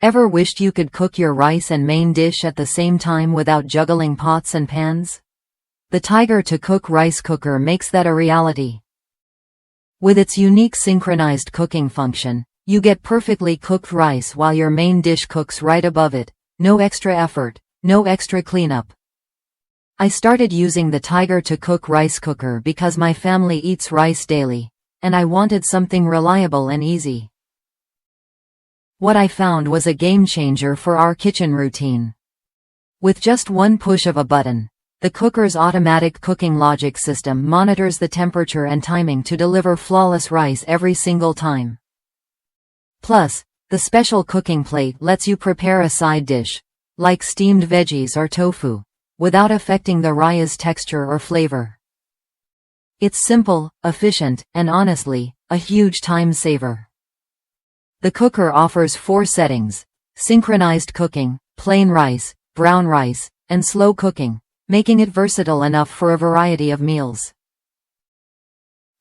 Ever wished you could cook your rice and main dish at the same time without juggling pots and pans? The Tiger Tacook rice cooker makes that a reality. With its unique synchronized cooking function, you get perfectly cooked rice while your main dish cooks right above it. No extra effort, no extra cleanup. I started using the Tiger Tacook rice cooker because my family eats rice daily, and I wanted something reliable and easy. What I found was a game changer for our kitchen routine. With just one push of a button, the cooker's automatic cooking logic system monitors the temperature and timing to deliver flawless rice every single time. Plus, the special cooking plate lets you prepare a side dish, like steamed veggies or tofu, without affecting the rice's texture or flavor. It's simple, efficient, and honestly, a huge time saver. The cooker offers 4 settings: synchronized cooking, plain rice, brown rice, and slow cooking, making it versatile enough for a variety of meals.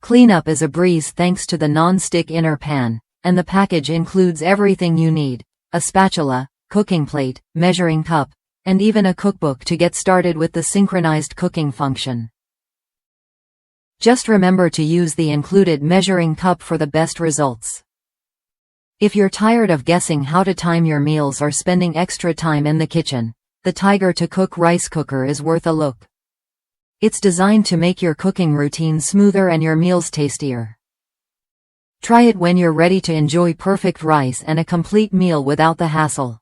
Cleanup is a breeze thanks to the non-stick inner pan, and the package includes everything you need: a spatula, cooking plate, measuring cup, and even a cookbook to get started with the synchronized cooking function. Just remember to use the included measuring cup for the best results. If you're tired of guessing how to time your meals or spending extra time in the kitchen, the Tiger Tacook rice cooker is worth a look. It's designed to make your cooking routine smoother and your meals tastier. Try it when you're ready to enjoy perfect rice and a complete meal without the hassle.